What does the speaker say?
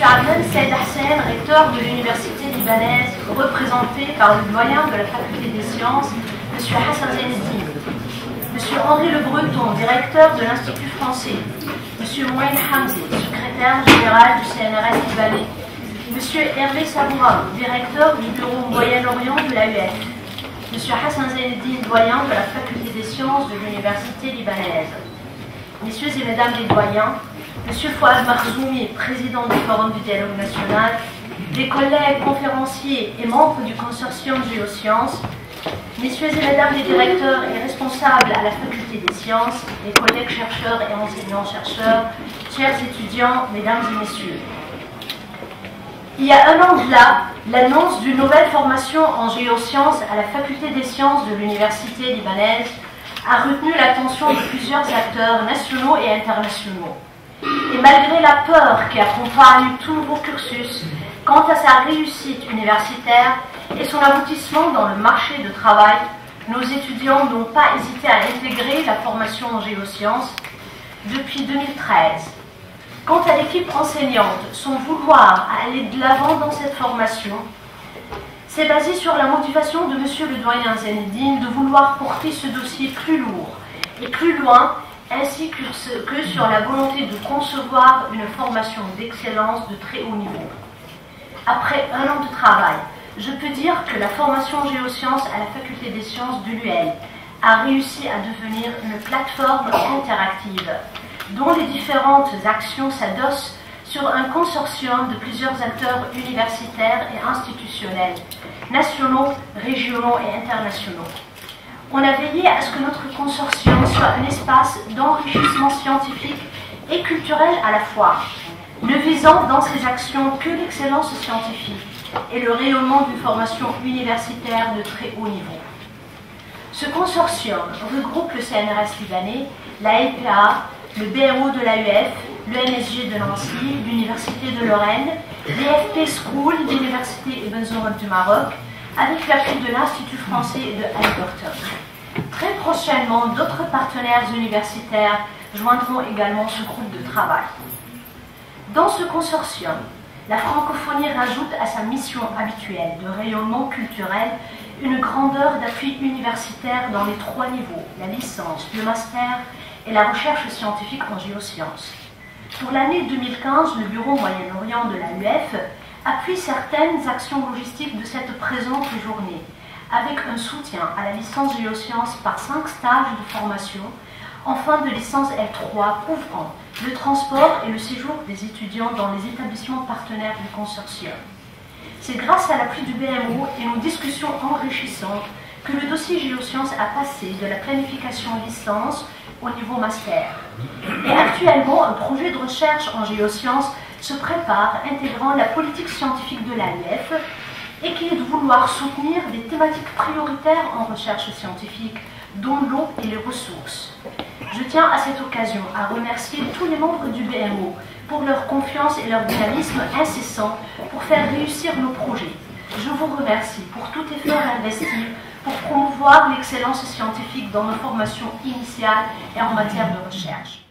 Adnan Saïd Hassan, recteur de l'université libanaise, représenté par le doyen de la faculté des sciences, M. Hassan Zaineddine, M. Henri Le Breton, directeur de l'Institut français, M. Mouaïn Hamzi, secrétaire général du CNRS libanais, M. Hervé Saboura, directeur du bureau Moyen-Orient de l'AUF, M. Hassan Zaineddine, doyen de la faculté des sciences de l'université libanaise. Messieurs et mesdames les doyens, M. Fouad Marzoumi, président du Forum du dialogue national, des collègues conférenciers et membres du consortium Géosciences, messieurs et mesdames les directeurs et responsables à la faculté des sciences, les collègues chercheurs et enseignants-chercheurs, chers étudiants, mesdames et messieurs. Il y a un an de là, l'annonce d'une nouvelle formation en géosciences à la faculté des sciences de l'université libanaise a retenu l'attention de plusieurs acteurs nationaux et internationaux. Et malgré la peur qui accompagne tout nouveau cursus quant à sa réussite universitaire et son aboutissement dans le marché de travail, nos étudiants n'ont pas hésité à intégrer la formation en géosciences depuis 2013. Quant à l'équipe enseignante, son vouloir à aller de l'avant dans cette formation s'est basé sur la motivation de M. le doyen Zaineddine de vouloir porter ce dossier plus lourd et plus loin, ainsi que sur la volonté de concevoir une formation d'excellence de très haut niveau. Après un an de travail, je peux dire que la formation en géosciences à la faculté des sciences de l'UL a réussi à devenir une plateforme interactive dont les différentes actions s'adossent sur un consortium de plusieurs acteurs universitaires et institutionnels, nationaux, régionaux et internationaux. On a veillé à ce que notre consortium soit un espace d'enrichissement scientifique et culturel à la fois, ne visant dans ses actions que l'excellence scientifique et le rayonnement d'une formation universitaire de très haut niveau. Ce consortium regroupe le CNRS libanais, la LPA, le BRO de l'AUF, le NSG de Nancy, l'Université de Lorraine, l'EFP School, l'Université Ibn Zohran du Maroc, avec l'appui de l'Institut français de Alberton. Très prochainement, d'autres partenaires universitaires joindront également ce groupe de travail. Dans ce consortium, la francophonie rajoute à sa mission habituelle de rayonnement culturel une grandeur d'appui universitaire dans les trois niveaux, la licence, le master et la recherche scientifique en géosciences. Pour l'année 2015, le Bureau Moyen-Orient de l'AUF appuie certaines actions logistiques de cette présente journée, avec un soutien à la licence géosciences par 5 stages de formation en fin de licence L3 couvrant le transport et le séjour des étudiants dans les établissements partenaires du consortium. C'est grâce à l'appui du BMO et nos discussions enrichissantes que le dossier géosciences a passé de la planification licence au niveau master. Et actuellement, un projet de recherche en géosciences se prépare intégrant la politique scientifique de l'AUF et qui est de vouloir soutenir des thématiques prioritaires en recherche scientifique, dont l'eau et les ressources. Je tiens à cette occasion à remercier tous les membres du BMO pour leur confiance et leur dynamisme incessant pour faire réussir nos projets. Je vous remercie pour tout effort investi pour promouvoir l'excellence scientifique dans nos formations initiales et en matière de recherche.